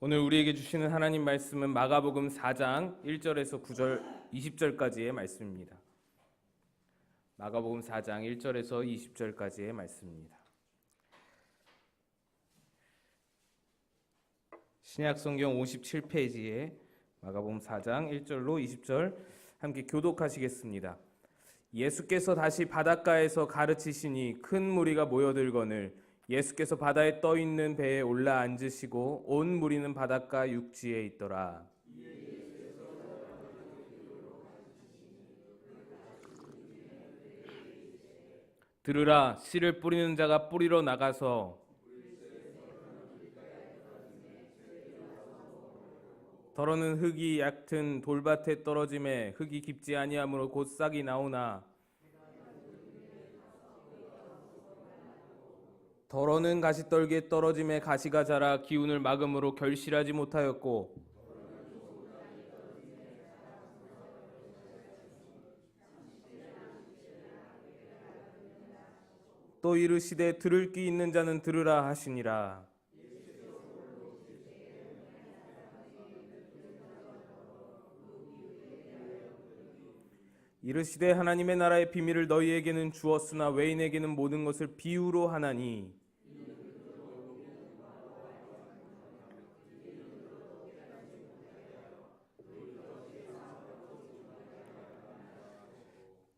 오늘 우리에게 주시는 하나님 말씀은 마가복음 4장 1절에서 9절 20절까지의 말씀입니다. 마가복음 4장 1절에서 20절까지의 말씀입니다. 신약성경 57페이지에 마가복음 4장 1절로 20절 함께 교독하시겠습니다. 예수께서 다시 바닷가에서 가르치시니 큰 무리가 모여들거늘 예수께서 바다에 떠 있는 배에 올라 앉으시고 온 무리는 바닷가 육지에 있더라. 들으라, 씨를 뿌리는 자가 뿌리러 나가서 더러는 흙이 얕은 돌밭에 떨어짐에 흙이 깊지 아니하므로 곧 싹이 나오나 더러는 가시떨기에 떨어짐에 가시가 자라 기운을 막음으로 결실하지 못하였고 또 이르시되 들을 귀 있는 자는 들으라 하시니라. 이르시되 하나님의 나라의 비밀을 너희에게는 주었으나 외인에게는 모든 것을 비유로 하나니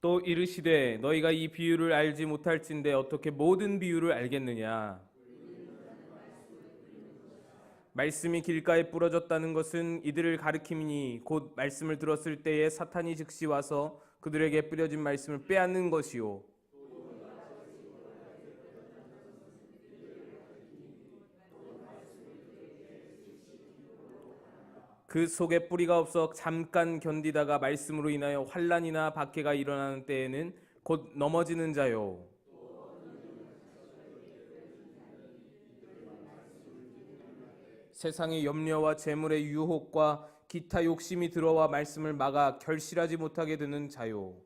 또 이르시되 너희가 이 비유를 알지 못할진대 어떻게 모든 비유를 알겠느냐. 말씀이 길가에 부러졌다는 것은 이들을 가리킴이니 곧 말씀을 들었을 때에 사탄이 즉시 와서 그들에게 뿌려진 말씀을 빼앗는 것이요 그 속에 뿌리가 없어 잠깐 견디다가 말씀으로 인하여 환난이나 박해가 일어나는 때에는 곧 넘어지는 자요. 세상의 염려와 재물의 유혹과 기타 욕심이 들어와 말씀을 막아 결실하지 못하게 되는 자요.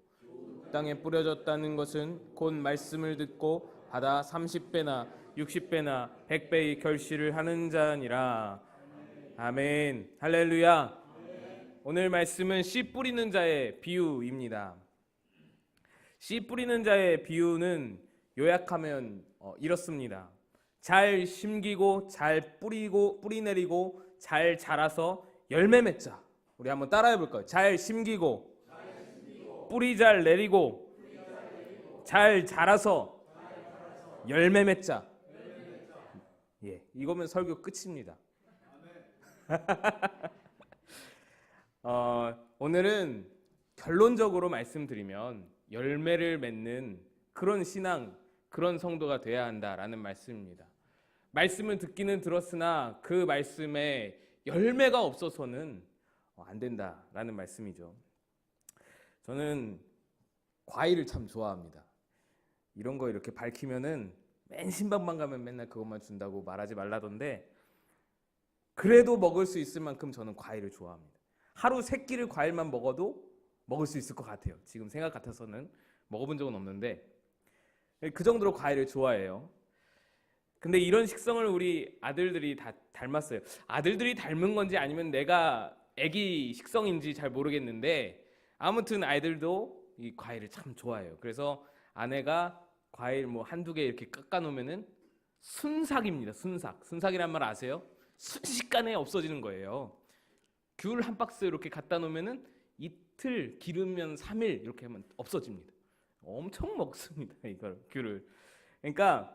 땅에 뿌려졌다는 것은 곧 말씀을 듣고 받아 30배나 60배나 100배의 결실을 하는 자니라. 아멘. 할렐루야. 오늘 말씀은 씨 뿌리는 자의 비유입니다. 씨 뿌리는 자의 비유는 요약하면 이렇습니다. 잘 심기고 잘 뿌리 내리고 잘 자라서 열매 맺자. 우리 한번 따라해 볼까요? 잘 심기고 뿌리 잘 내리고 잘 자라서 열매 맺자. 예, 이거면 설교 끝입니다. 오늘은 결론적으로 말씀드리면 열매를 맺는 그런 신앙, 그런 성도가 돼야 한다라는 말씀입니다. 말씀을 듣기는 들었으나 그 말씀에 열매가 없어서는 안 된다라는 말씀이죠. 저는 과일을 참 좋아합니다. 이런 거 이렇게 밝히면은 맨 신방만 가면 맨날 그것만 준다고 말하지 말라던데 그래도 먹을 수 있을 만큼 저는 과일을 좋아합니다. 하루 3끼를 과일만 먹어도 먹을 수 있을 것 같아요. 지금 생각 같아서는 먹어본 적은 없는데 그 정도로 과일을 좋아해요. 근데 이런 식성을 우리 아들들이 다 닮았어요. 아들들이 닮은 건지 아니면 내가 애기 식성인지 잘 모르겠는데 아무튼 아이들도 이 과일을 참 좋아해요. 그래서 아내가 과일 뭐 한두 개 이렇게 깎아놓으면은 순삭입니다. 순삭이란 말 아세요? 순식간에 없어지는 거예요. 귤 한 박스 이렇게 갖다 놓으면은 이틀 기르면 3일 이렇게 하면 없어집니다. 엄청 먹습니다. 이걸 귤을. 그러니까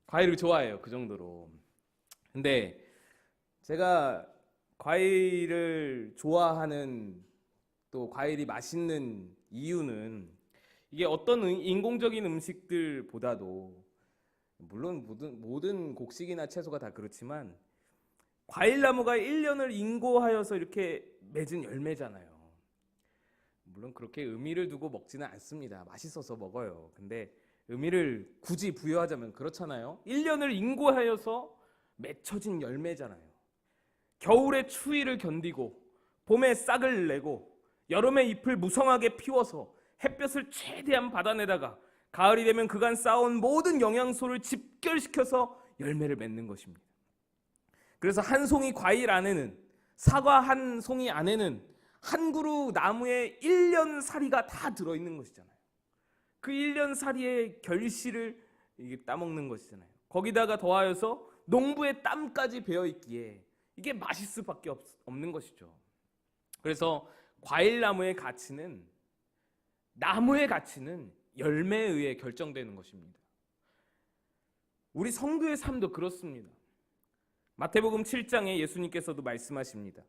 과일을 좋아해요. 그 정도로. 근데 제가 과일을 좋아하는 또 과일이 맛있는 이유는 이게 어떤 인공적인 음식들보다도 물론 모든 곡식이나 채소가 다 그렇지만 과일나무가 1년을 인고하여서 이렇게 맺은 열매잖아요. 물론 그렇게 의미를 두고 먹지는 않습니다. 맛있어서 먹어요. 근데 의미를 굳이 부여하자면 그렇잖아요. 1년을 인고하여서 맺혀진 열매잖아요. 겨울의 추위를 견디고 봄에 싹을 내고 여름에 잎을 무성하게 피워서 햇볕을 최대한 받아내다가 가을이 되면 그간 쌓아온 모든 영양소를 집결시켜서 열매를 맺는 것입니다. 그래서 한 송이 과일 안에는, 사과 한 송이 안에는 한 그루 나무에 1년 살이가 다 들어있는 것이잖아요. 그 1년 살이의 결실을 이게 따먹는 것이잖아요. 거기다가 더하여서 농부의 땀까지 배어있기에 이게 맛있을 수밖에 없는 것이죠. 그래서 과일나무의 가치는, 나무의 가치는 열매에 의해 결정되는 것입니다. 우리 성도의 삶도 그렇습니다. 마태복음 7장에 예수님께서도 말씀하십니다.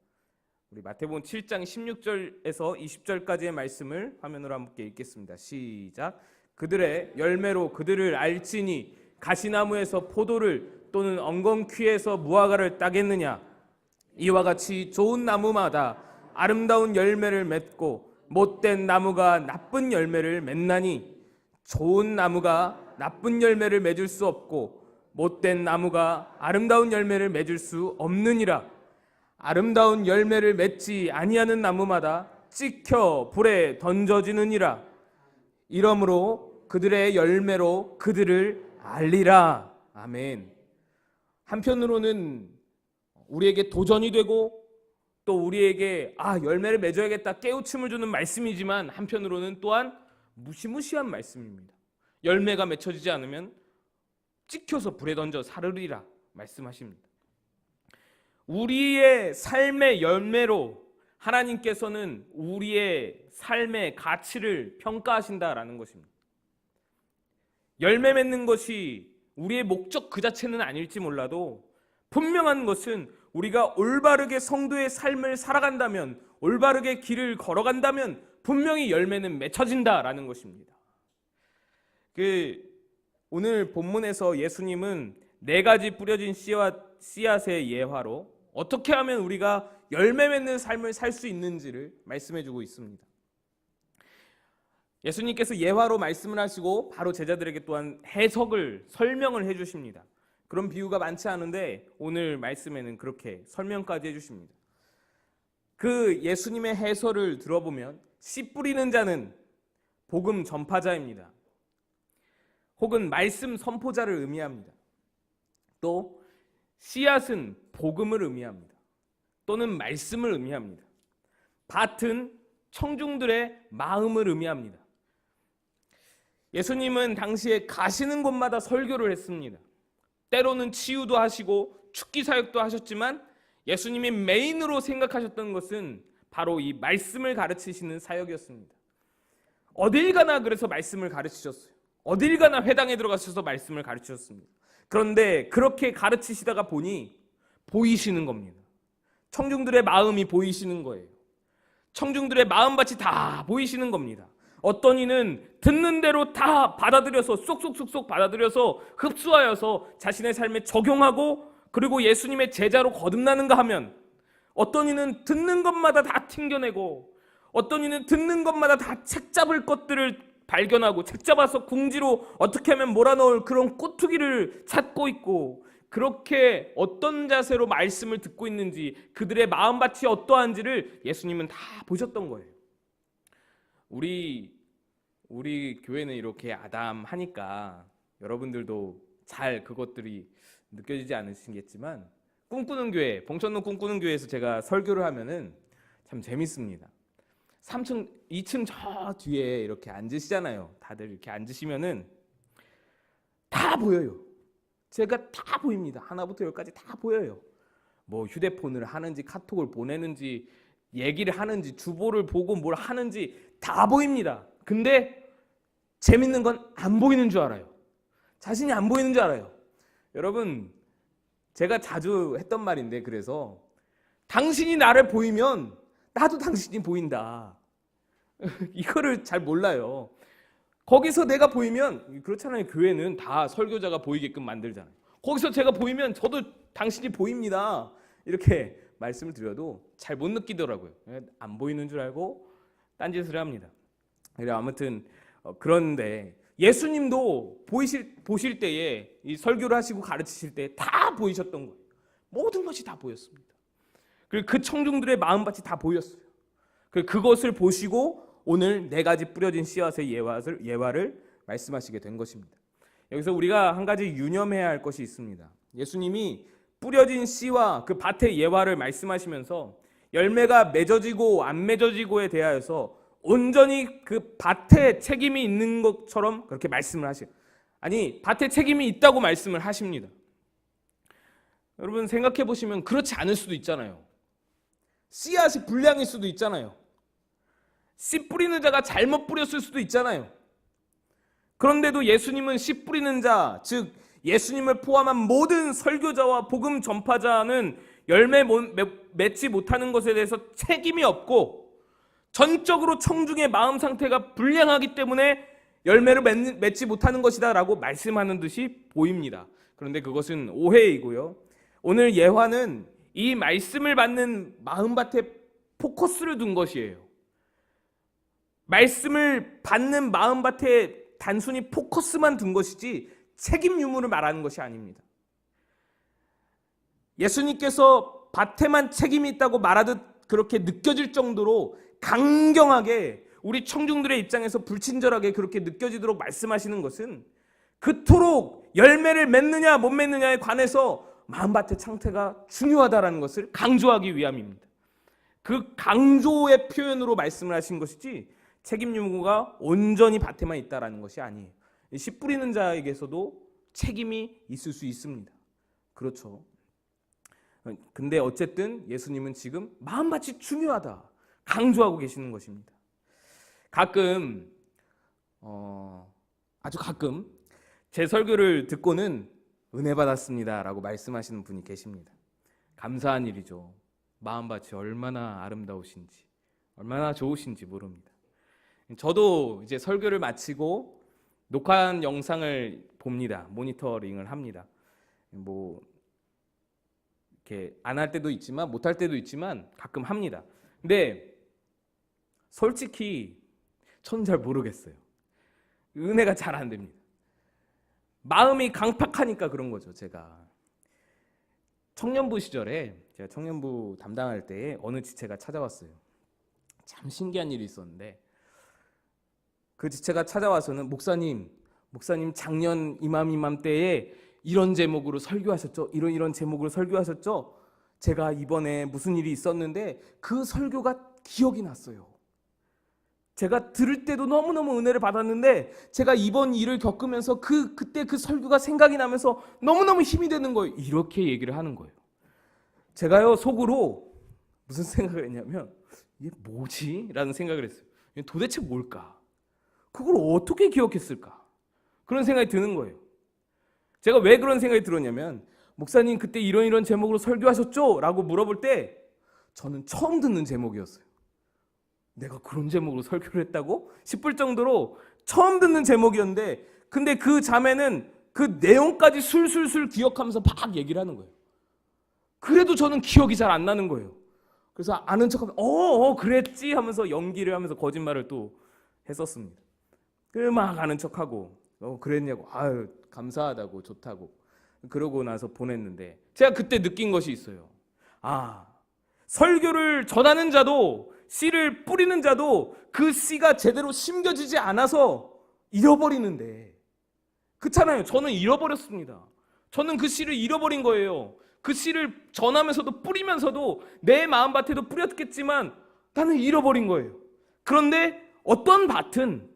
우리 마태복음 7장 16절에서 20절까지의 말씀을 화면으로 함께 읽겠습니다. 시작. 그들의 열매로 그들을 알지니 가시나무에서 포도를 또는 엉겅퀴에서 무화과를 따겠느냐. 이와 같이 좋은 나무마다 아름다운 열매를 맺고 못된 나무가 나쁜 열매를 맺나니 좋은 나무가 나쁜 열매를 맺을 수 없고 못된 나무가 아름다운 열매를 맺을 수 없느니라. 아름다운 열매를 맺지 아니하는 나무마다 찍혀 불에 던져지느니라. 이러므로 그들의 열매로 그들을 알리라. 아멘. 한편으로는 우리에게 도전이 되고 또 우리에게 열매를 맺어야겠다 깨우침을 주는 말씀이지만, 한편으로는 또한 무시무시한 말씀입니다. 열매가 맺혀지지 않으면 찍혀서 불에 던져 사르리라 말씀하십니다. 우리의 삶의 열매로 하나님께서는 우리의 삶의 가치를 평가하신다라는 것입니다. 열매 맺는 것이 우리의 목적 그 자체는 아닐지 몰라도 분명한 것은 우리가 올바르게 성도의 삶을 살아간다면, 올바르게 길을 걸어간다면 분명히 열매는 맺혀진다라는 것입니다. 오늘 본문에서 예수님은 4가지 뿌려진 씨앗의 예화로 어떻게 하면 우리가 열매 맺는 삶을 살 수 있는지를 말씀해주고 있습니다. 예수님께서 예화로 말씀을 하시고 바로 제자들에게 또한 해석을, 설명을 해주십니다. 그런 비유가 많지 않은데 오늘 말씀에는 그렇게 설명까지 해주십니다. 그 예수님의 해설을 들어보면 씨 뿌리는 자는 복음 전파자입니다. 혹은 말씀 선포자를 의미합니다. 또 씨앗은 복음을 의미합니다. 또는 말씀을 의미합니다. 밭은 청중들의 마음을 의미합니다. 예수님은 당시에 가시는 곳마다 설교를 했습니다. 때로는 치유도 하시고 축기 사역도 하셨지만 예수님이 메인으로 생각하셨던 것은 바로 이 말씀을 가르치시는 사역이었습니다. 어딜 가나 그래서 말씀을 가르치셨어요. 어딜 가나 회당에 들어가셔서 말씀을 가르치셨습니다. 그런데 그렇게 가르치시다가 보니 보이시는 겁니다. 청중들의 마음이 보이시는 거예요. 청중들의 마음밭이 다 보이시는 겁니다. 어떤 이는 듣는 대로 다 받아들여서 쏙쏙쏙쏙 받아들여서 흡수하여서 자신의 삶에 적용하고 그리고 예수님의 제자로 거듭나는가 하면, 어떤 이는 듣는 것마다 다 튕겨내고 어떤 이는 듣는 것마다 다 책 잡을 것들을 발견하고 책 잡아서 궁지로 어떻게 하면 몰아넣을 그런 꼬투기를 찾고 있고, 그렇게 어떤 자세로 말씀을 듣고 있는지, 그들의 마음밭이 어떠한지를 예수님은 다 보셨던 거예요. 우리 교회는 이렇게 아담하니까 여러분들도 잘 그것들이 느껴지지 않으시겠지만, 꿈꾸는 교회, 봉천동 꿈꾸는 교회에서 제가 설교를 하면은 참 재밌습니다. 3층, 2층 저 뒤에 이렇게 앉으시잖아요. 다들 이렇게 앉으시면은 다 보여요. 제가 다 보입니다. 하나부터 열까지 다 보여요. 뭐 휴대폰을 하는지 카톡을 보내는지 얘기를 하는지 주보를 보고 뭘 하는지 다 보입니다. 근데 재밌는 건 안 보이는 줄 알아요. 자신이 안 보이는 줄 알아요. 여러분, 제가 자주 했던 말인데, 그래서 당신이 나를 보이면 나도 당신이 보인다. 이거를 잘 몰라요. 거기서 내가 보이면, 그렇잖아요. 교회는 다 설교자가 보이게끔 만들잖아요. 거기서 제가 보이면 저도 당신이 보입니다. 이렇게 말씀을 드려도 잘 못 느끼더라고요. 안 보이는 줄 알고 딴짓을 합니다. 아무튼 그런데 예수님도 보실 때에 이 설교를 하시고 가르치실 때 다 보이셨던 거예요. 모든 것이 다 보였습니다. 그리고 그 청중들의 마음밭이 다 보였어요. 그것을 보시고 오늘 4가지 뿌려진 씨앗의 예화를 말씀하시게 된 것입니다. 여기서 우리가 한 가지 유념해야 할 것이 있습니다. 예수님이 뿌려진 씨와 그 밭의 예화를 말씀하시면서 열매가 맺어지고 안 맺어지고에 대하여서 온전히 그 밭에 책임이 있는 것처럼 그렇게 말씀을 하세요. 아니, 밭에 책임이 있다고 말씀을 하십니다. 여러분 생각해 보시면 그렇지 않을 수도 있잖아요. 씨앗이 불량일 수도 있잖아요. 씨 뿌리는 자가 잘못 뿌렸을 수도 있잖아요. 그런데도 예수님은 씨 뿌리는 자, 즉 예수님을 포함한 모든 설교자와 복음 전파자는 열매 맺지 못하는 것에 대해서 책임이 없고 전적으로 청중의 마음 상태가 불량하기 때문에 열매를 맺지 못하는 것이다 라고 말씀하는 듯이 보입니다. 그런데 그것은 오해이고요. 오늘 예화는 이 말씀을 받는 마음밭에 포커스를 둔 것이에요. 말씀을 받는 마음밭에 단순히 포커스만 둔 것이지 책임 유무를 말하는 것이 아닙니다. 예수님께서 밭에만 책임이 있다고 말하듯 그렇게 느껴질 정도로 강경하게 우리 청중들의 입장에서 불친절하게 그렇게 느껴지도록 말씀하시는 것은 그토록 열매를 맺느냐 못 맺느냐에 관해서 마음밭의 상태가 중요하다는 것을 강조하기 위함입니다. 그 강조의 표현으로 말씀을 하신 것이지 책임 유무가 온전히 밭에만 있다는 것이 아니에요. 씨 뿌리는 자에게서도 책임이 있을 수 있습니다. 그렇죠. 근데 어쨌든 예수님은 지금 마음밭이 중요하다 강조하고 계시는 것입니다. 가끔 아주 가끔 제 설교를 듣고는 은혜 받았습니다 라고 말씀하시는 분이 계십니다. 감사한 일이죠. 마음밭이 얼마나 아름다우신지 얼마나 좋으신지 모릅니다. 저도 이제 설교를 마치고 녹화한 영상을 봅니다. 모니터링을 합니다. 뭐 이렇게 안 할 때도 있지만 못 할 때도 있지만 가끔 합니다. 근데 솔직히 저는 잘 모르겠어요. 은혜가 잘 안 됩니다. 마음이 강팍하니까 그런 거죠. 제가 청년부 시절에 제가 청년부 담당할 때에 어느 지체가 찾아왔어요. 참 신기한 일이 있었는데 그 지체가 찾아와서는 목사님 작년 이맘때에 이런 제목으로 설교하셨죠? 이런 제목으로 설교하셨죠? 제가 이번에 무슨 일이 있었는데 그 설교가 기억이 났어요. 제가 들을 때도 너무너무 은혜를 받았는데 제가 이번 일을 겪으면서 그때 그 설교가 생각이 나면서 너무너무 힘이 되는 거예요. 이렇게 얘기를 하는 거예요. 제가요 속으로 무슨 생각을 했냐면 이게 뭐지? 라는 생각을 했어요. 도대체 뭘까? 그걸 어떻게 기억했을까? 그런 생각이 드는 거예요. 제가 왜 그런 생각이 들었냐면 목사님 그때 이런 제목으로 설교하셨죠? 라고 물어볼 때 저는 처음 듣는 제목이었어요. 내가 그런 제목으로 설교를 했다고? 싶을 정도로 처음 듣는 제목이었는데 근데 그 자매는 그 내용까지 술술술 기억하면서 막 얘기를 하는 거예요. 그래도 저는 기억이 잘 안 나는 거예요. 그래서 아는 척하면 그랬지 하면서 연기를 하면서 거짓말을 또 했었습니다. 막 아는 척하고 그랬냐고 아유 감사하다고 좋다고 그러고 나서 보냈는데 제가 그때 느낀 것이 있어요. 아 설교를 전하는 자도 씨를 뿌리는 자도 그 씨가 제대로 심겨지지 않아서 잃어버리는데 그렇잖아요. 저는 잃어버렸습니다. 저는 그 씨를 잃어버린 거예요. 그 씨를 전하면서도 뿌리면서도 내 마음밭에도 뿌렸겠지만 나는 잃어버린 거예요. 그런데 어떤 밭은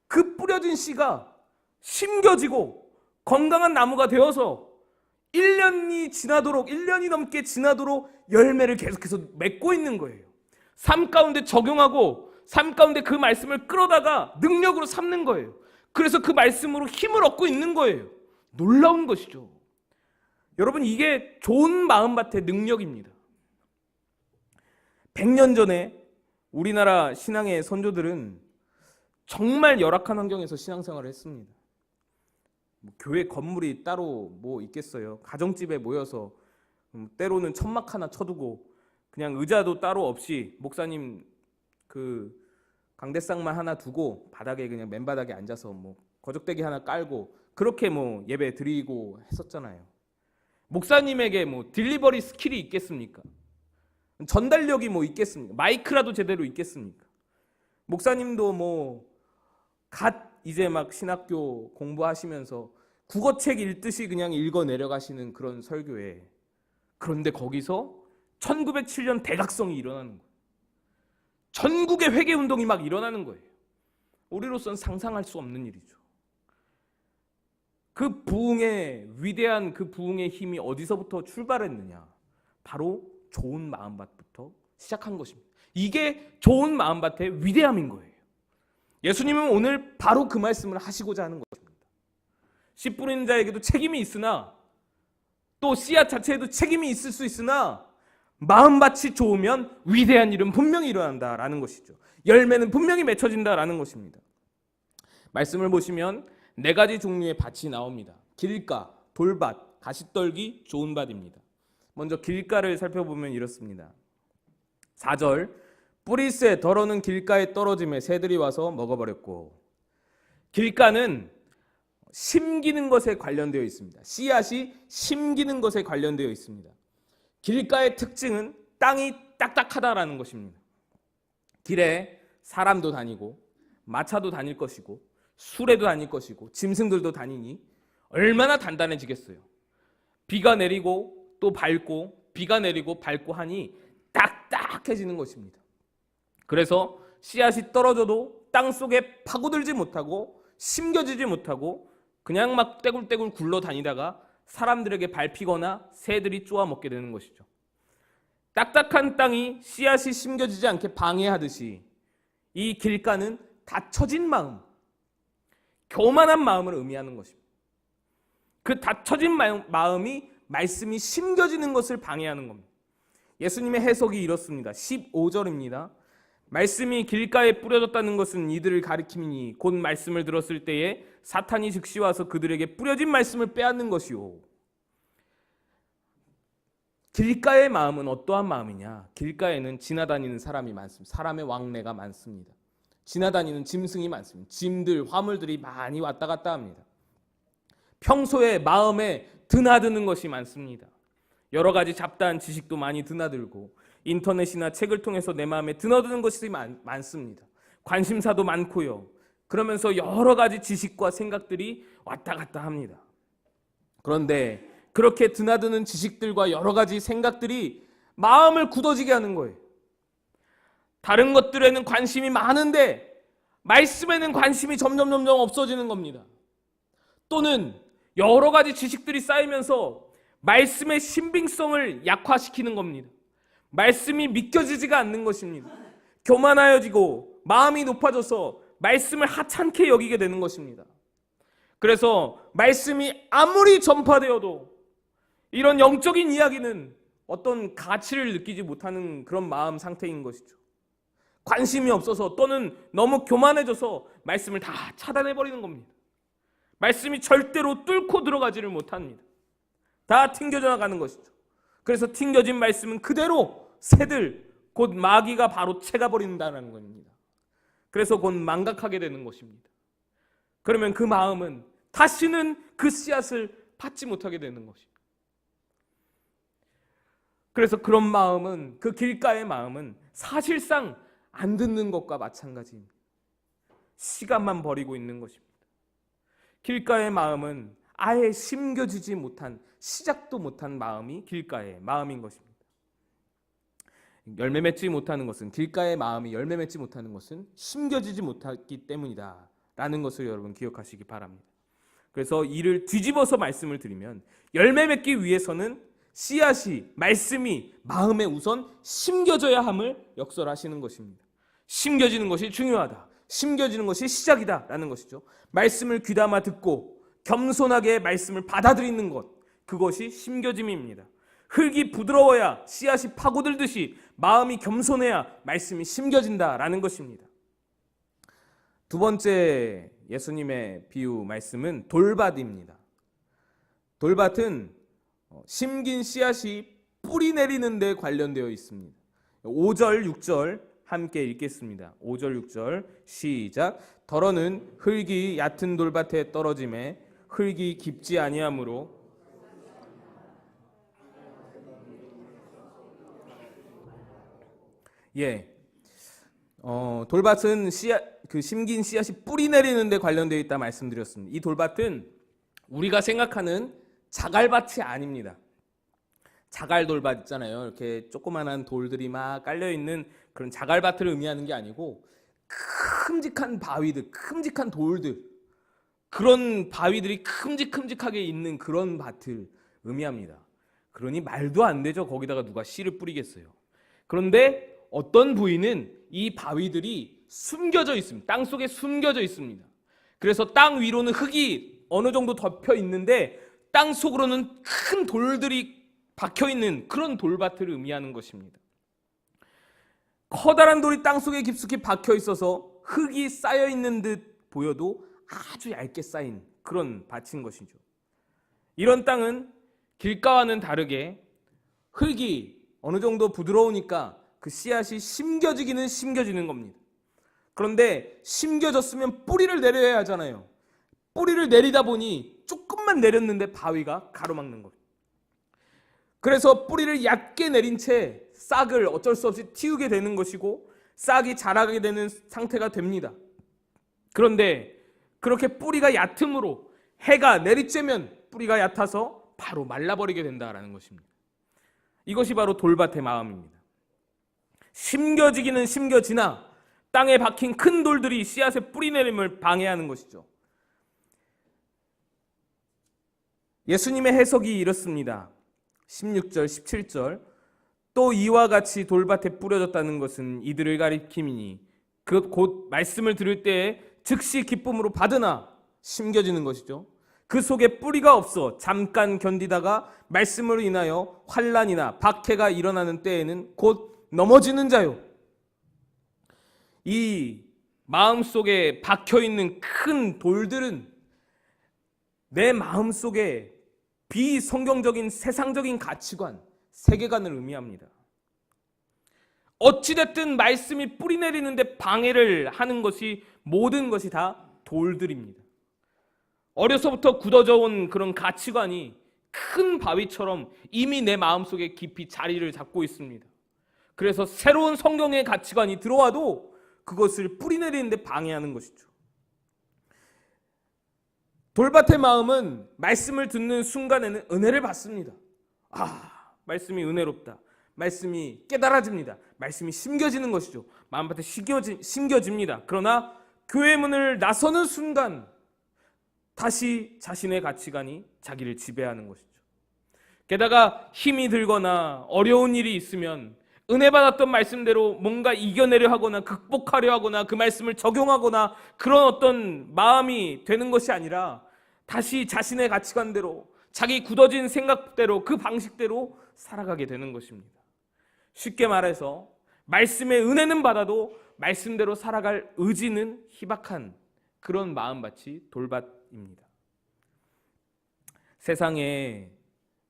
그 뿌려진 씨가 심겨지고 건강한 나무가 되어서 1년이 넘게 지나도록 열매를 계속해서 맺고 있는 거예요. 삶 가운데 적용하고 삶 가운데 그 말씀을 끌어다가 능력으로 삼는 거예요. 그래서 그 말씀으로 힘을 얻고 있는 거예요. 놀라운 것이죠. 여러분 이게 좋은 마음밭의 능력입니다. 100년 전에 우리나라 신앙의 선조들은 정말 열악한 환경에서 신앙생활을 했습니다. 교회 건물이 따로 있겠어요. 가정집에 모여서 때로는 천막 하나 쳐두고 그냥 의자도 따로 없이 목사님 그 강대상만 하나 두고 바닥에 그냥 맨바닥에 앉아서 거적대기 하나 깔고 그렇게 예배 드리고 했었잖아요. 목사님에게 딜리버리 스킬이 있겠습니까? 전달력이 있겠습니까? 마이크라도 제대로 있겠습니까? 목사님도 갓 이제 막 신학교 공부하시면서 국어책 읽듯이 그냥 읽어 내려가시는 그런 설교에 그런데 거기서 1907년 대각성이 일어나는 거예요. 전국의 회개운동이 막 일어나는 거예요. 우리로서는 상상할 수 없는 일이죠. 그 부흥의 위대한 그 부흥의 힘이 어디서부터 출발했느냐? 바로 좋은 마음밭부터 시작한 것입니다. 이게 좋은 마음밭의 위대함인 거예요. 예수님은 오늘 바로 그 말씀을 하시고자 하는 것입니다. 씨 뿌리는 자에게도 책임이 있으나 또 씨앗 자체에도 책임이 있을 수 있으나 마음밭이 좋으면 위대한 일은 분명히 일어난다라는 것이죠. 열매는 분명히 맺혀진다라는 것입니다. 말씀을 보시면 4가지 종류의 밭이 나옵니다. 길가, 돌밭, 가시떨기, 좋은 밭입니다. 먼저 길가를 살펴보면 이렇습니다. 4절, 뿌리새 덜어는 길가에 떨어짐에 새들이 와서 먹어버렸고. 길가는 심기는 것에 관련되어 있습니다. 씨앗이 심기는 것에 관련되어 있습니다. 길가의 특징은 땅이 딱딱하다라는 것입니다. 길에 사람도 다니고 마차도 다닐 것이고 수레도 다닐 것이고 짐승들도 다니니 얼마나 단단해지겠어요. 비가 내리고 또 밟고 비가 내리고 밟고 하니 딱딱해지는 것입니다. 그래서 씨앗이 떨어져도 땅속에 파고들지 못하고 심겨지지 못하고 그냥 막 떼굴떼굴 굴러다니다가 사람들에게 밟히거나 새들이 쪼아 먹게 되는 것이죠. 딱딱한 땅이 씨앗이 심겨지지 않게 방해하듯이 이 길가는 닫혀진 마음, 교만한 마음을 의미하는 것입니다. 그 닫혀진 마음이 말씀이 심겨지는 것을 방해하는 겁니다. 예수님의 해석이 이렇습니다. 15절입니다. 말씀이 길가에 뿌려졌다는 것은 이들을 가리킴이니 곧 말씀을 들었을 때에 사탄이 즉시 와서 그들에게 뿌려진 말씀을 빼앗는 것이요. 길가의 마음은 어떠한 마음이냐? 길가에는 지나다니는 사람이 많습니다. 사람의 왕래가 많습니다. 지나다니는 짐승이 많습니다. 짐들, 화물들이 많이 왔다 갔다 합니다. 평소에 마음에 드나드는 것이 많습니다. 여러 가지 잡다한 지식도 많이 드나들고 인터넷이나 책을 통해서 내 마음에 드나드는 것이 많습니다. 관심사도 많고요. 그러면서 여러 가지 지식과 생각들이 왔다 갔다 합니다. 그런데 그렇게 드나드는 지식들과 여러 가지 생각들이 마음을 굳어지게 하는 거예요. 다른 것들에는 관심이 많은데 말씀에는 관심이 점점 없어지는 겁니다. 또는 여러 가지 지식들이 쌓이면서 말씀의 신빙성을 약화시키는 겁니다. 말씀이 믿겨지지가 않는 것입니다. 교만하여지고 마음이 높아져서 말씀을 하찮게 여기게 되는 것입니다. 그래서 말씀이 아무리 전파되어도 이런 영적인 이야기는 어떤 가치를 느끼지 못하는 그런 마음 상태인 것이죠. 관심이 없어서 또는 너무 교만해져서 말씀을 다 차단해버리는 겁니다. 말씀이 절대로 뚫고 들어가지를 못합니다. 다 튕겨져 나가는 것이죠. 그래서 튕겨진 말씀은 그대로 새들, 곧 마귀가 바로 채가버린다는 겁니다. 그래서 곧 망각하게 되는 것입니다. 그러면 그 마음은 다시는 그 씨앗을 받지 못하게 되는 것입니다. 그래서 그런 마음은, 그 길가의 마음은 사실상 안 듣는 것과 마찬가지입니다. 시간만 버리고 있는 것입니다. 길가의 마음은 아예 심겨지지 못한, 시작도 못한 마음이 길가의 마음인 것입니다. 열매 맺지 못하는 것은, 길가의 마음이 열매 맺지 못하는 것은 심겨지지 못했기 때문이다 라는 것을 여러분 기억하시기 바랍니다. 그래서 이를 뒤집어서 말씀을 드리면, 열매 맺기 위해서는 씨앗이, 말씀이 마음에 우선 심겨져야 함을 역설하시는 것입니다. 심겨지는 것이 중요하다, 심겨지는 것이 시작이다 라는 것이죠. 말씀을 귀담아 듣고 겸손하게 말씀을 받아들이는 것, 그것이 심겨짐입니다. 흙이 부드러워야 씨앗이 파고들듯이 마음이 겸손해야 말씀이 심겨진다라는 것입니다. 두 번째 예수님의 비유 말씀은 돌밭입니다. 돌밭은 심긴 씨앗이 뿌리 내리는 데 관련되어 있습니다. 5절, 6절 함께 읽겠습니다. 5절, 6절 시작. 덜어는 흙이 얕은 돌밭에 떨어짐에 흙이 깊지 아니하므로 돌밭은 심긴 씨앗이 뿌리 내리는 데 관련되어 있다 말씀드렸습니다. 이 돌밭은 우리가 생각하는 자갈밭이 아닙니다. 자갈돌밭 있잖아요. 이렇게 조그만한 돌들이 막 깔려있는 그런 자갈밭을 의미하는 게 아니고 큼직한 바위들, 큼직한 돌들, 그런 바위들이 큼직큼직하게 있는 그런 밭을 의미합니다. 그러니 말도 안 되죠. 거기다가 누가 씨를 뿌리겠어요. 그런데 어떤 부위는 이 바위들이 숨겨져 있습니다. 땅 속에 숨겨져 있습니다. 그래서 땅 위로는 흙이 어느 정도 덮여 있는데 땅 속으로는 큰 돌들이 박혀 있는 그런 돌밭을 의미하는 것입니다. 커다란 돌이 땅 속에 깊숙이 박혀 있어서 흙이 쌓여 있는 듯 보여도 아주 얇게 쌓인 그런 밭인 것이죠. 이런 땅은 길가와는 다르게 흙이 어느 정도 부드러우니까 그 씨앗이 심겨지기는 심겨지는 겁니다. 그런데 심겨졌으면 뿌리를 내려야 하잖아요. 뿌리를 내리다 보니 조금만 내렸는데 바위가 가로막는 겁니다. 그래서 뿌리를 얕게 내린 채 싹을 어쩔 수 없이 틔우게 되는 것이고 싹이 자라게 되는 상태가 됩니다. 그런데 그렇게 뿌리가 얕음으로 해가 내리쬐면 뿌리가 얕아서 바로 말라버리게 된다라는 것입니다. 이것이 바로 돌밭의 마음입니다. 심겨지기는 심겨지나 땅에 박힌 큰 돌들이 씨앗의 뿌리 내림을 방해하는 것이죠. 예수님의 해석이 이렇습니다. 16절, 17절. 또 이와 같이 돌밭에 뿌려졌다는 것은 이들을 가리킴이니 그 곧 말씀을 들을 때에 즉시 기쁨으로 받으나 심겨지는 것이죠. 그 속에 뿌리가 없어 잠깐 견디다가 말씀으로 인하여 환난이나 박해가 일어나는 때에는 곧 넘어지는 자요. 이 마음속에 박혀있는 큰 돌들은 내 마음속에 비성경적인 세상적인 가치관, 세계관을 의미합니다. 어찌됐든 말씀이 뿌리 내리는데 방해를 하는 것이 모든 것이 다 돌들입니다. 어려서부터 굳어져 온 그런 가치관이 큰 바위처럼 이미 내 마음속에 깊이 자리를 잡고 있습니다. 그래서 새로운 성경의 가치관이 들어와도 그것을 뿌리 내리는데 방해하는 것이죠. 돌밭의 마음은 말씀을 듣는 순간에는 은혜를 받습니다. 말씀이 은혜롭다. 말씀이 깨달아집니다. 말씀이 심겨지는 것이죠. 마음밭에 심겨집니다. 그러나 교회 문을 나서는 순간 다시 자신의 가치관이 자기를 지배하는 것이죠. 게다가 힘이 들거나 어려운 일이 있으면 은혜 받았던 말씀대로 뭔가 이겨내려 하거나 극복하려 하거나 그 말씀을 적용하거나 그런 어떤 마음이 되는 것이 아니라 다시 자신의 가치관대로 자기 굳어진 생각대로 그 방식대로 살아가게 되는 것입니다. 쉽게 말해서 말씀의 은혜는 받아도 말씀대로 살아갈 의지는 희박한 그런 마음밭이 돌밭입니다. 세상에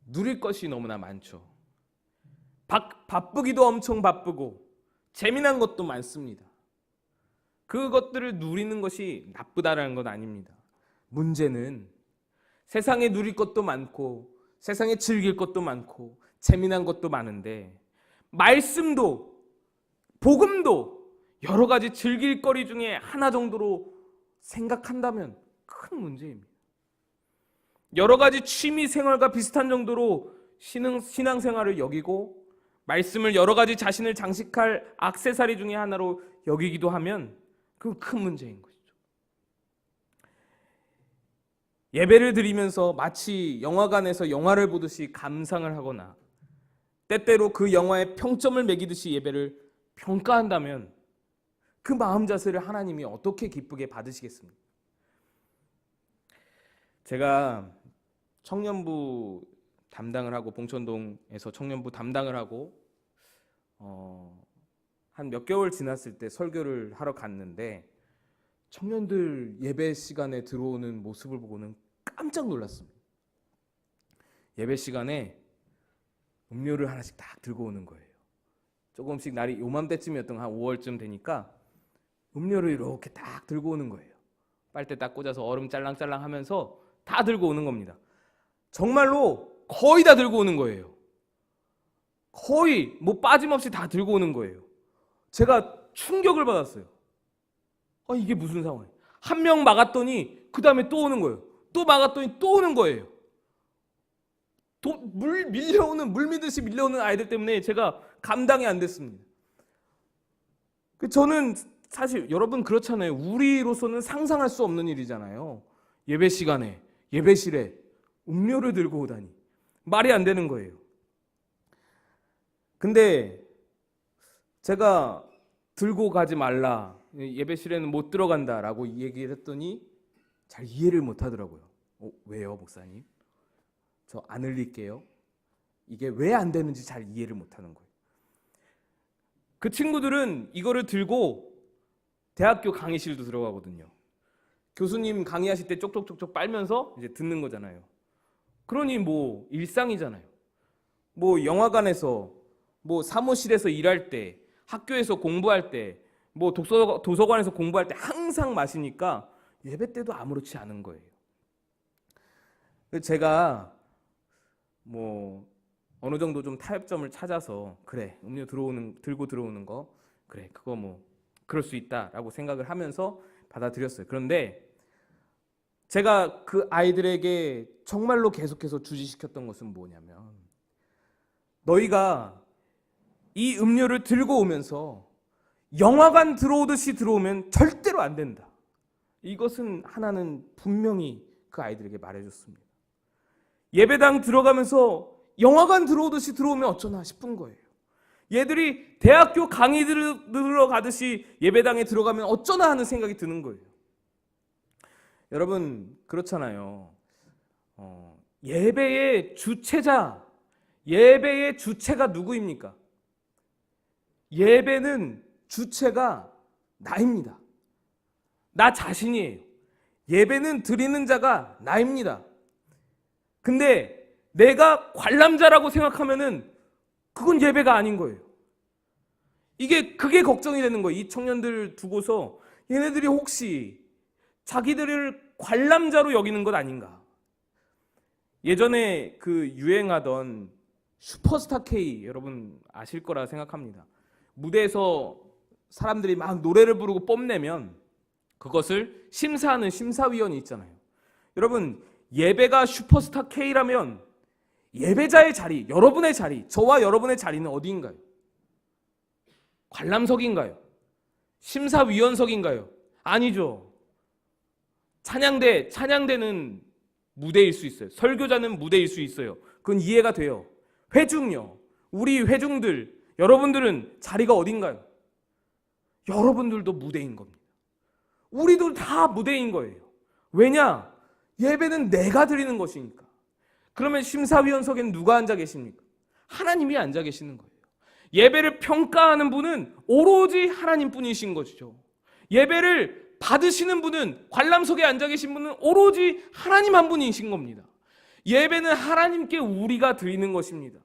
누릴 것이 너무나 많죠. 바쁘기도 엄청 바쁘고 재미난 것도 많습니다. 그것들을 누리는 것이 나쁘다라는 건 아닙니다. 문제는 세상에 누릴 것도 많고 세상에 즐길 것도 많고 재미난 것도 많은데 말씀도 복음도 여러 가지 즐길 거리 중에 하나 정도로 생각한다면 큰 문제입니다. 여러 가지 취미 생활과 비슷한 정도로 신앙생활을 여기고 말씀을 여러 가지 자신을 장식할 액세서리 중에 하나로 여기기도 하면 그건 큰 문제인 것이죠. 예배를 드리면서 마치 영화관에서 영화를 보듯이 감상을 하거나 때때로 그 영화에 평점을 매기듯이 예배를 평가한다면 그 마음 자세를 하나님이 어떻게 기쁘게 받으시겠습니까? 제가 청년부 담당을 하고 봉천동에서 청년부 담당을 하고 한 몇 개월 지났을 때 설교를 하러 갔는데 청년들 예배 시간에 들어오는 모습을 보고는 깜짝 놀랐습니다. 예배 시간에 음료를 하나씩 딱 들고 오는 거예요. 조금씩 날이 요맘때쯤이었던 한 5월쯤 되니까 음료를 이렇게 딱 들고 오는 거예요. 빨대 딱 꽂아서 얼음 짤랑짤랑 하면서 다 들고 오는 겁니다. 정말로 거의 다 들고 오는 거예요. 거의 빠짐없이 다 들고 오는 거예요. 제가 충격을 받았어요. 이게 무슨 상황이에요? 한 명 막았더니 그 다음에 또 오는 거예요. 또 막았더니 또 오는 거예요. 물 밀듯이 밀려오는 아이들 때문에 제가 감당이 안 됐습니다. 저는 사실 여러분 그렇잖아요. 우리로서는 상상할 수 없는 일이잖아요. 예배 시간에 예배실에 음료를 들고 오다니 말이 안 되는 거예요. 근데 제가 들고 가지 말라, 예배실에는 못 들어간다라고 얘기를 했더니 잘 이해를 못 하더라고요. 왜요, 목사님? 저 안 흘릴게요. 이게 왜 안 되는지 잘 이해를 못 하는 거예요. 그 친구들은 이거를 들고 대학교 강의실도 들어가거든요. 교수님 강의하실 때 쪽쪽쪽쪽 빨면서 이제 듣는 거잖아요. 그러니 뭐 일상이잖아요. 뭐 영화관에서, 뭐 사무실에서 일할 때, 학교에서 공부할 때, 뭐 도서관에서 공부할 때 항상 마시니까 예배 때도 아무렇지 않은 거예요. 제가 뭐 어느 정도 좀 타협점을 찾아서 그래, 음료 들고 들어오는 거 그래, 그거 뭐 그럴 수 있다라고 생각을 하면서 받아들였어요. 그런데 제가 그 아이들에게 정말로 계속해서 주지시켰던 것은 뭐냐면, 너희가 이 음료를 들고 오면서 영화관 들어오듯이 들어오면 절대로 안 된다. 이것은 하나는 분명히 그 아이들에게 말해줬습니다. 예배당 들어가면서 영화관 들어오듯이 들어오면 어쩌나 싶은 거예요. 얘들이 대학교 강의 들어가듯이 예배당에 들어가면 어쩌나 하는 생각이 드는 거예요. 여러분 그렇잖아요. 예배의 주체가 누구입니까? 예배는 주체가 나입니다. 나 자신이에요. 예배는 드리는 자가 나입니다. 근데 내가 관람자라고 생각하면은 그건 예배가 아닌 거예요. 그게 걱정이 되는 거예요. 이 청년들 두고서 얘네들이 혹시 자기들을 관람자로 여기는 것 아닌가. 예전에 그 유행하던 슈퍼스타 K, 여러분 아실 거라 생각합니다. 무대에서 사람들이 막 노래를 부르고 뽐내면 그것을 심사하는 심사위원이 있잖아요. 여러분 예배가 슈퍼스타 K라면 예배자의 자리, 여러분의 자리, 저와 여러분의 자리는 어디인가요? 관람석인가요? 심사위원석인가요? 아니죠. 찬양대는 무대일 수 있어요. 설교자는 무대일 수 있어요. 그건 이해가 돼요. 회중요. 우리 회중들, 여러분들은 자리가 어딘가요? 여러분들도 무대인 겁니다. 우리도 다 무대인 거예요. 왜냐? 예배는 내가 드리는 것이니까. 그러면 심사위원석에는 누가 앉아 계십니까? 하나님이 앉아 계시는 거예요. 예배를 평가하는 분은 오로지 하나님뿐이신 것이죠. 예배를 받으시는 분은, 관람석에 앉아 계신 분은 오로지 하나님 한 분이신 겁니다. 예배는 하나님께 우리가 드리는 것입니다.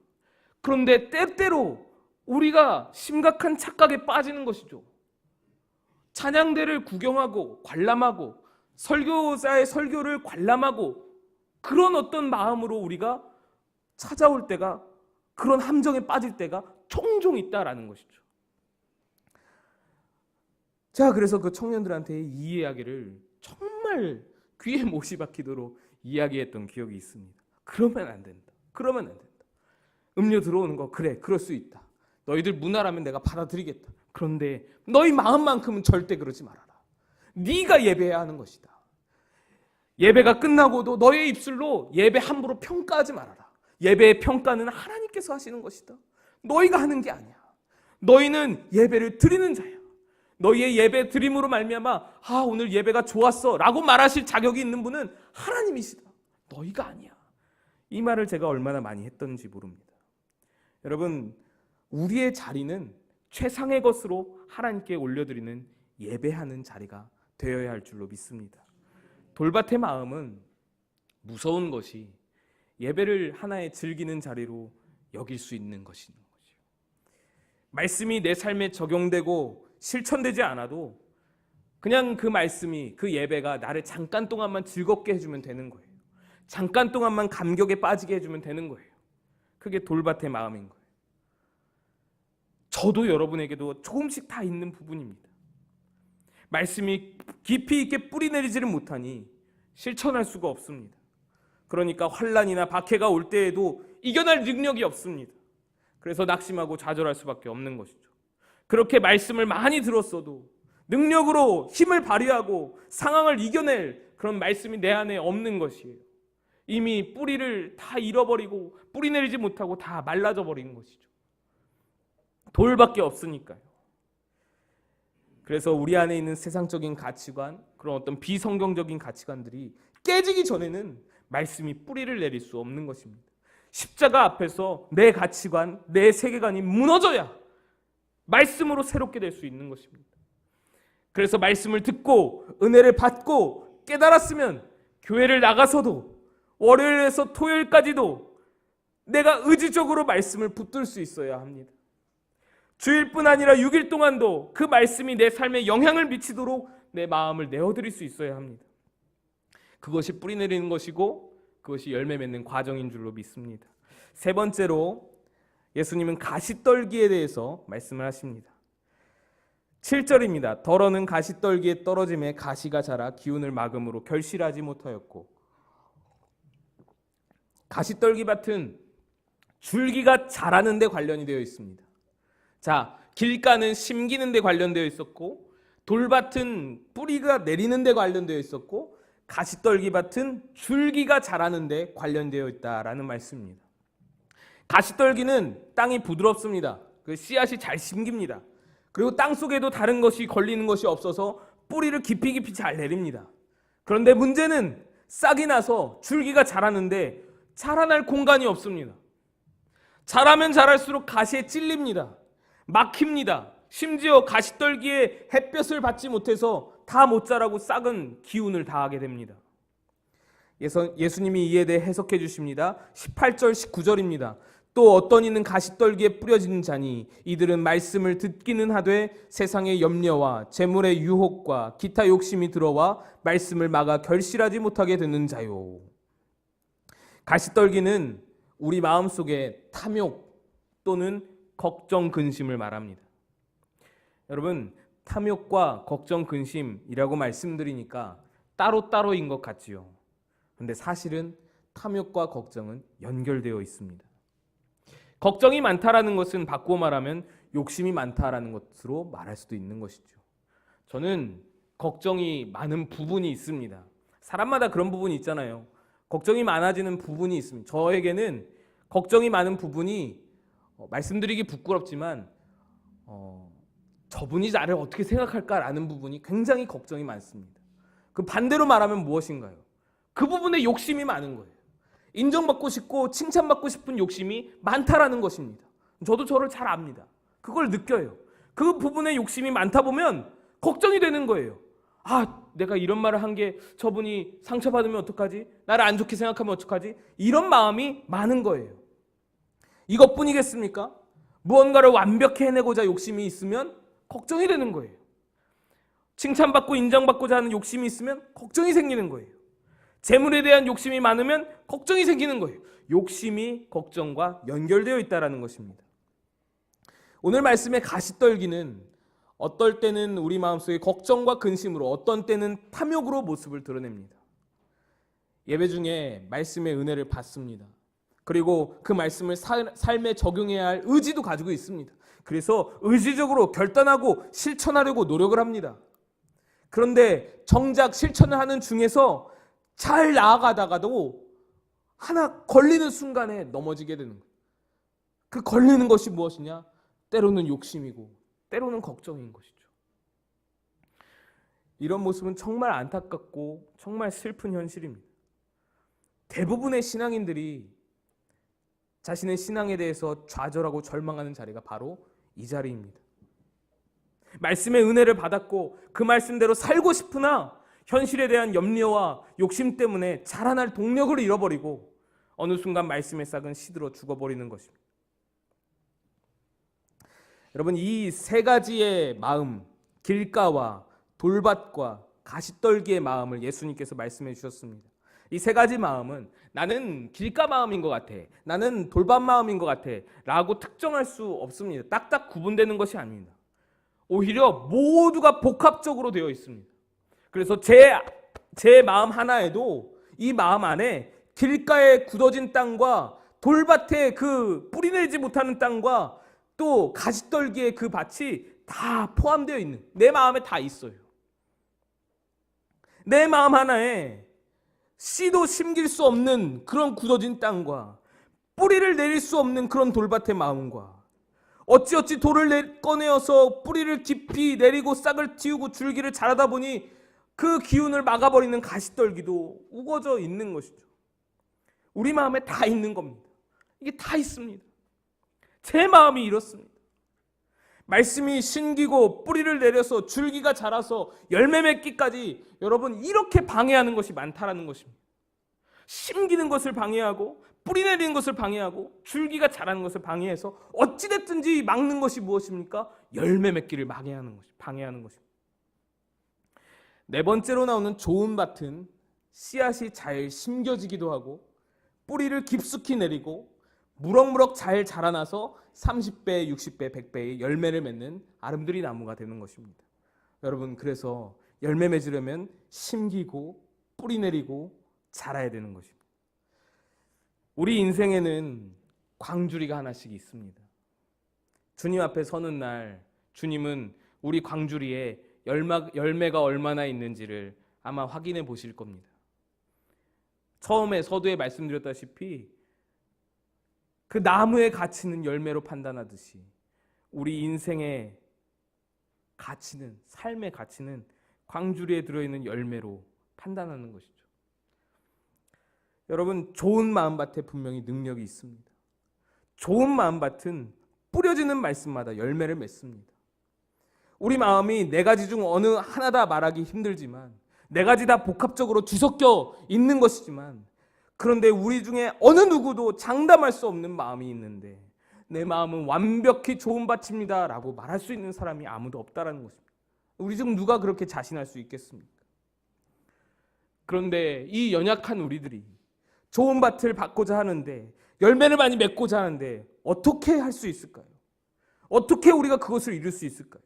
그런데 때때로 우리가 심각한 착각에 빠지는 것이죠. 찬양대를 구경하고 관람하고 설교자의 설교를 관람하고 그런 어떤 마음으로 우리가 찾아올 때가, 그런 함정에 빠질 때가 종종 있다라는 것이죠. 제가 그래서 그 청년들한테 이 이야기를 정말 귀에 못이 박히도록 이야기했던 기억이 있습니다. 그러면 안 된다. 그러면 안 된다. 음료 들어오는 거 그래, 그럴 수 있다. 너희들 문화라면 내가 받아들이겠다. 그런데 너희 마음만큼은 절대 그러지 말아라. 네가 예배해야 하는 것이다. 예배가 끝나고도 너의 입술로 예배 함부로 평가하지 말아라. 예배의 평가는 하나님께서 하시는 것이다. 너희가 하는 게 아니야. 너희는 예배를 드리는 자야. 너희의 예배 드림으로 말미암아 오늘 예배가 좋았어 라고 말하실 자격이 있는 분은 하나님이시다. 너희가 아니야. 이 말을 제가 얼마나 많이 했던지 모릅니다. 여러분, 우리의 자리는 최상의 것으로 하나님께 올려드리는 예배하는 자리가 되어야 할 줄로 믿습니다. 돌밭의 마음은 무서운 것이 예배를 하나의 즐기는 자리로 여길 수 있는 것인 거죠. 말씀이 내 삶에 적용되고 실천되지 않아도 그냥 그 말씀이, 그 예배가 나를 잠깐 동안만 즐겁게 해주면 되는 거예요. 잠깐 동안만 감격에 빠지게 해주면 되는 거예요. 그게 돌밭의 마음인 거예요. 저도 여러분에게도 조금씩 다 있는 부분입니다. 말씀이 깊이 있게 뿌리 내리지를 못하니 실천할 수가 없습니다. 그러니까 환난이나 박해가 올 때에도 이겨낼 능력이 없습니다. 그래서 낙심하고 좌절할 수밖에 없는 것이죠. 그렇게 말씀을 많이 들었어도 능력으로 힘을 발휘하고 상황을 이겨낼 그런 말씀이 내 안에 없는 것이에요. 이미 뿌리를 다 잃어버리고 뿌리 내리지 못하고 다 말라져 버린 것이죠. 돌밖에 없으니까요. 그래서 우리 안에 있는 세상적인 가치관, 그런 어떤 비성경적인 가치관들이 깨지기 전에는 말씀이 뿌리를 내릴 수 없는 것입니다. 십자가 앞에서 내 가치관, 내 세계관이 무너져야 말씀으로 새롭게 될 수 있는 것입니다. 그래서 말씀을 듣고 은혜를 받고 깨달았으면 교회를 나가서도 월요일에서 토요일까지도 내가 의지적으로 말씀을 붙들 수 있어야 합니다. 주일뿐 아니라 6일 동안도 그 말씀이 내 삶에 영향을 미치도록 내 마음을 내어드릴 수 있어야 합니다. 그것이 뿌리 내리는 것이고 그것이 열매 맺는 과정인 줄로 믿습니다. 세 번째로 예수님은 가시떨기에 대해서 말씀을 하십니다. 7절입니다. 더러는 가시떨기에 떨어짐에 가시가 자라 기운을 막음으로 결실하지 못하였고, 가시떨기밭은 줄기가 자라는 데 관련이 되어 있습니다. 자, 길가는 심기는 데 관련되어 있었고, 돌밭은 뿌리가 내리는 데 관련되어 있었고, 가시떨기밭은 줄기가 자라는 데 관련되어 있다라는 말씀입니다. 가시떨기는 땅이 부드럽습니다. 그 씨앗이 잘 심깁니다. 그리고 땅 속에도 다른 것이 걸리는 것이 없어서 뿌리를 깊이 잘 내립니다. 그런데 문제는 싹이 나서 줄기가 자라는데 자라날 공간이 없습니다. 자라면 자랄수록 가시에 찔립니다. 막힙니다. 심지어 가시떨기에 햇볕을 받지 못해서 다 못 자라고 싹은 기운을 다하게 됩니다. 예수님이 이에 대해 해석해 주십니다. 18절 19절입니다. 또 어떤 이는 가시떨기에 뿌려지는 자니 이들은 말씀을 듣기는 하되 세상의 염려와 재물의 유혹과 기타 욕심이 들어와 말씀을 막아 결실하지 못하게 되는 자요. 가시떨기는 우리 마음속에 탐욕 또는 걱정, 근심을 말합니다. 여러분, 탐욕과 걱정, 근심이라고 말씀드리니까 따로따로인 것 같지요. 그런데 사실은 탐욕과 걱정은 연결되어 있습니다. 걱정이 많다라는 것은 바꾸어 말하면 욕심이 많다라는 것으로 말할 수도 있는 것이죠. 저는 걱정이 많은 부분이 있습니다. 사람마다 그런 부분이 있잖아요. 걱정이 많아지는 부분이 있습니다. 저에게는 걱정이 많은 부분이 말씀드리기 부끄럽지만 저분이 나를 어떻게 생각할까라는 부분이 굉장히 걱정이 많습니다. 그 반대로 말하면 무엇인가요? 그 부분에 욕심이 많은 거예요. 인정받고 싶고 칭찬받고 싶은 욕심이 많다라는 것입니다. 저도 저를 잘 압니다. 그걸 느껴요. 그 부분에 욕심이 많다 보면 걱정이 되는 거예요. 아, 내가 이런 말을 한 게 저분이 상처받으면 어떡하지? 나를 안 좋게 생각하면 어떡하지? 이런 마음이 많은 거예요. 이것뿐이겠습니까? 무언가를 완벽히 해내고자 욕심이 있으면 걱정이 되는 거예요. 칭찬받고 인정받고자 하는 욕심이 있으면 걱정이 생기는 거예요. 재물에 대한 욕심이 많으면 걱정이 생기는 거예요. 욕심이 걱정과 연결되어 있다는 것입니다. 오늘 말씀의 가시떨기는 어떨 때는 우리 마음속에 걱정과 근심으로, 어떤 때는 탐욕으로 모습을 드러냅니다. 예배 중에 말씀의 은혜를 받습니다. 그리고 그 말씀을 삶에 적용해야 할 의지도 가지고 있습니다. 그래서 의지적으로 결단하고 실천하려고 노력을 합니다. 그런데 정작 실천을 하는 중에서 잘 나아가다가도 하나 걸리는 순간에 넘어지게 되는 거예요. 그 걸리는 것이 무엇이냐? 때로는 욕심이고 때로는 걱정인 것이죠. 이런 모습은 정말 안타깝고 정말 슬픈 현실입니다. 대부분의 신앙인들이 자신의 신앙에 대해서 좌절하고 절망하는 자리가 바로 이 자리입니다. 말씀의 은혜를 받았고 그 말씀대로 살고 싶으나 현실에 대한 염려와 욕심 때문에 자라날 동력을 잃어버리고 어느 순간 말씀의 싹은 시들어 죽어버리는 것입니다. 여러분, 이 세 가지의 마음, 길가와 돌밭과 가시떨기의 마음을 예수님께서 말씀해 주셨습니다. 이 세 가지 마음은 나는 길가 마음인 것 같아, 나는 돌밭 마음인 것 같아 라고 특정할 수 없습니다. 딱딱 구분되는 것이 아닙니다. 오히려 모두가 복합적으로 되어 있습니다. 그래서 제 마음 하나에도 이 마음 안에 길가에 굳어진 땅과 돌밭에 그 뿌리내리지 못하는 땅과 또 가시떨기의 그 밭이 다 포함되어 있는, 내 마음에 다 있어요. 내 마음 하나에 씨도 심길 수 없는 그런 굳어진 땅과 뿌리를 내릴 수 없는 그런 돌밭의 마음과 어찌어찌 돌을 꺼내어서 뿌리를 깊이 내리고 싹을 틔우고 줄기를 자라다 보니 그 기운을 막아버리는 가시떨기도 우거져 있는 것이죠. 우리 마음에 다 있는 겁니다. 이게 다 있습니다. 제 마음이 이렇습니다. 말씀이 심기고 뿌리를 내려서 줄기가 자라서 열매 맺기까지 여러분 이렇게 방해하는 것이 많다라는 것입니다. 심기는 것을 방해하고 뿌리 내리는 것을 방해하고 줄기가 자라는 것을 방해해서 어찌됐든지 막는 것이 무엇입니까? 열매 맺기를 방해하는 것입니다. 네 번째로 나오는 좋은 밭은 씨앗이 잘 심겨지기도 하고 뿌리를 깊숙이 내리고 무럭무럭 잘 자라나서 30배, 60배, 100배의 열매를 맺는 아름드리 나무가 되는 것입니다. 여러분, 그래서 열매 맺으려면 심기고 뿌리 내리고 자라야 되는 것입니다. 우리 인생에는 광주리가 하나씩 있습니다. 주님 앞에 서는 날 주님은 우리 광주리에 열매가 얼마나 있는지를 아마 확인해 보실 겁니다. 처음에 서두에 말씀드렸다시피 그 나무의 가치는 열매로 판단하듯이 우리 인생의 가치는, 삶의 가치는 광주리에 들어있는 열매로 판단하는 것이죠. 여러분, 좋은 마음밭에 분명히 능력이 있습니다. 좋은 마음밭은 뿌려지는 말씀마다 열매를 맺습니다. 우리 마음이 네 가지 중 어느 하나다 말하기 힘들지만, 네 가지 다 복합적으로 뒤섞여 있는 것이지만, 그런데 우리 중에 어느 누구도 장담할 수 없는 마음이 있는데 내 마음은 완벽히 좋은 밭입니다 라고 말할 수 있는 사람이 아무도 없다라는 것입니다. 우리 중 누가 그렇게 자신할 수 있겠습니까? 그런데 이 연약한 우리들이 좋은 밭을 받고자 하는데, 열매를 많이 맺고자 하는데 어떻게 할 수 있을까요? 어떻게 우리가 그것을 이룰 수 있을까요?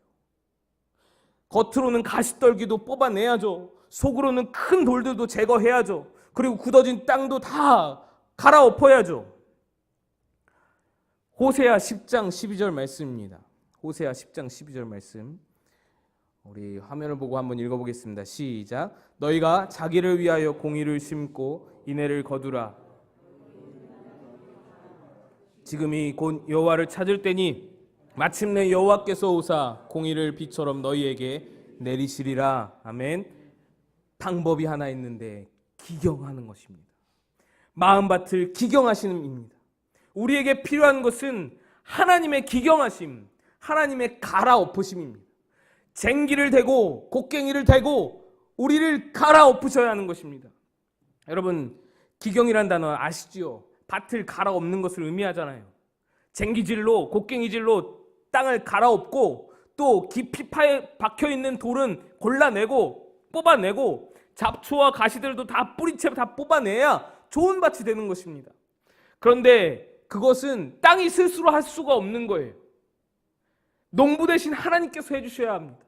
겉으로는 가시떨기도 뽑아내야죠. 속으로는 큰 돌들도 제거해야죠. 그리고 굳어진 땅도 다 갈아엎어야죠. 호세아 10장 12절 말씀입니다. 호세아 10장 12절 말씀, 우리 화면을 보고 한번 읽어보겠습니다. 시작. 너희가 자기를 위하여 공의를 심고 인애를 거두라. 지금이 곧 여호와를 찾을 때니 마침내 여호와께서 오사 공의를 비처럼 너희에게 내리시리라. 아멘. 방법이 하나 있는데 기경하는 것입니다. 마음밭을 기경하시는 입니다. 우리에게 필요한 것은 하나님의 기경하심, 하나님의 갈아엎으심입니다. 쟁기를 대고 곡괭이를 대고 우리를 갈아엎으셔야 하는 것입니다. 여러분, 기경이란 단어 아시지요? 밭을 갈아엎는 것을 의미하잖아요. 쟁기질로, 곡괭이질로 땅을 갈아엎고 또 깊이 박혀있는 돌은 골라내고 뽑아내고 잡초와 가시들도 다 뿌리채 다 뽑아내야 좋은 밭이 되는 것입니다. 그런데 그것은 땅이 스스로 할 수가 없는 거예요. 농부 대신 하나님께서 해주셔야 합니다.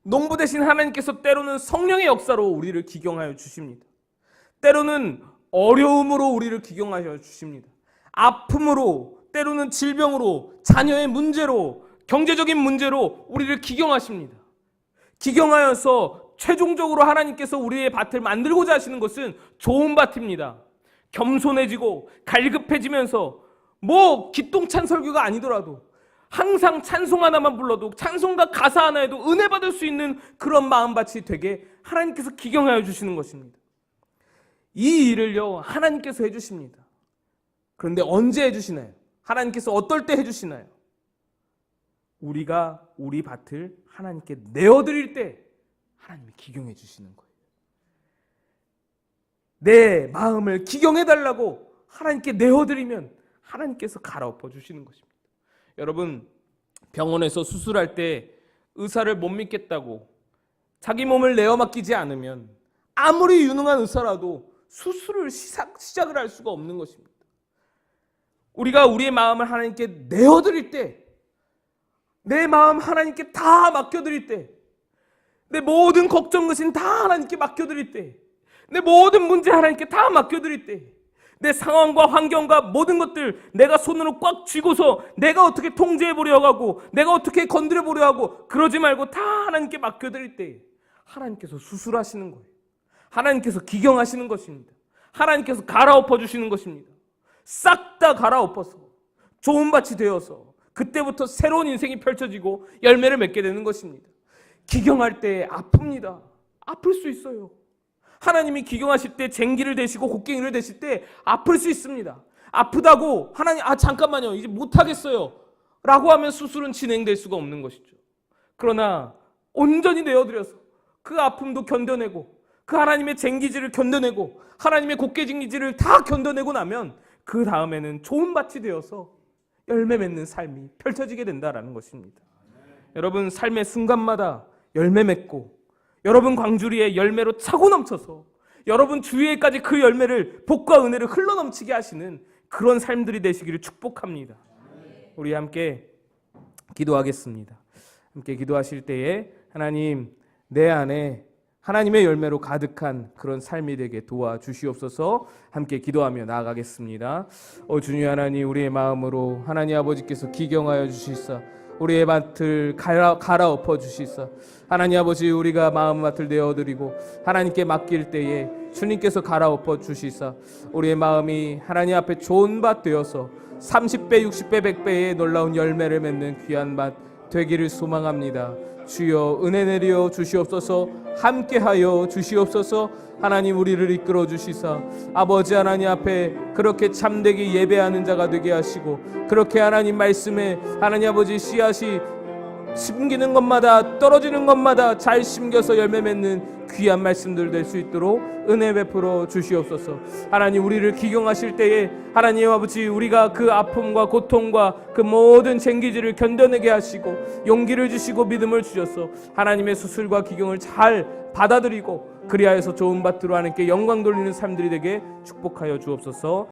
농부 대신 하나님께서 때로는 성령의 역사로 우리를 기경하여 주십니다. 때로는 어려움으로 우리를 기경하여 주십니다. 아픔으로, 때로는 질병으로, 자녀의 문제로, 경제적인 문제로 우리를 기경하십니다. 기경하여서 최종적으로 하나님께서 우리의 밭을 만들고자 하시는 것은 좋은 밭입니다. 겸손해지고 갈급해지면서 기똥찬 설교가 아니더라도 항상 찬송 하나만 불러도, 찬송과 가사 하나에도 은혜 받을 수 있는 그런 마음밭이 되게 하나님께서 기경하여 주시는 것입니다. 이 일을요, 하나님께서 해주십니다. 그런데 언제 해주시나요? 하나님께서 어떨 때 해주시나요? 우리가 우리 밭을 하나님께 내어드릴 때 하나님이 기경해 주시는 거예요. 내 마음을 기경해달라고 하나님께 내어드리면 하나님께서 갈아엎어 주시는 것입니다. 여러분, 병원에서 수술할 때 의사를 못 믿겠다고 자기 몸을 내어 맡기지 않으면 아무리 유능한 의사라도 수술을 시작을 할 수가 없는 것입니다. 우리가 우리의 마음을 하나님께 내어드릴 때, 내 마음 하나님께 다 맡겨드릴 때, 내 모든 걱정, 것은 다 하나님께 맡겨드릴 때, 내 모든 문제 하나님께 다 맡겨드릴 때, 내 상황과 환경과 모든 것들 내가 손으로 꽉 쥐고서 내가 어떻게 통제해 보려 하고 내가 어떻게 건드려 보려 하고 그러지 말고 다 하나님께 맡겨드릴 때 하나님께서 수술하시는 거예요. 하나님께서 기경하시는 것입니다. 하나님께서 갈아엎어 주시는 것입니다. 싹 다 갈아엎어서 좋은 밭이 되어서 그때부터 새로운 인생이 펼쳐지고 열매를 맺게 되는 것입니다. 기경할 때 아픕니다. 아플 수 있어요. 하나님이 기경하실 때 쟁기를 대시고 곡괭이를 대실 때 아플 수 있습니다. 아프다고 하나님 잠깐만요 이제 못하겠어요 라고 하면 수술은 진행될 수가 없는 것이죠. 그러나 온전히 내어드려서 그 아픔도 견뎌내고 그 하나님의 쟁기질을 견뎌내고 하나님의 곡괭이질을 다 견뎌내고 나면 그 다음에는 좋은 밭이 되어서 열매 맺는 삶이 펼쳐지게 된다라는 것입니다. 여러분 삶의 순간마다 열매 맺고 여러분 광주리에 열매로 차고 넘쳐서 여러분 주위에까지 그 열매를 복과 은혜를 흘러넘치게 하시는 그런 삶들이 되시기를 축복합니다. 우리 함께 기도하겠습니다. 함께 기도하실 때에 하나님 내 안에 하나님의 열매로 가득한 그런 삶이 되게 도와주시옵소서. 함께 기도하며 나아가겠습니다. 주님 하나님 우리의 마음으로 하나님 아버지께서 기경하여 주시사 우리의 밭을 갈아엎어 주시사 하나님 아버지 우리가 마음밭을 내어드리고 하나님께 맡길 때에 주님께서 갈아엎어 주시사 우리의 마음이 하나님 앞에 좋은 밭 되어서 30배 60배 100배의 놀라운 열매를 맺는 귀한 밭 되기를 소망합니다. 주여 은혜 내려 주시옵소서. 함께하여 주시옵소서. 하나님 우리를 이끌어 주시사 아버지 하나님 앞에 그렇게 참되게 예배하는 자가 되게 하시고 그렇게 하나님 말씀에 하나님 아버지 씨앗이 심기는 것마다 떨어지는 것마다 잘 심겨서 열매 맺는 귀한 말씀들 될 수 있도록 은혜 베풀어 주시옵소서. 하나님 우리를 기경하실 때에 하나님 아버지 우리가 그 아픔과 고통과 그 모든 쟁기질을 견뎌내게 하시고 용기를 주시고 믿음을 주셔서 하나님의 수술과 기경을 잘 받아들이고 그리하여서 좋은 밭으로 하나님께 영광 돌리는 삶들이 되게 축복하여 주옵소서.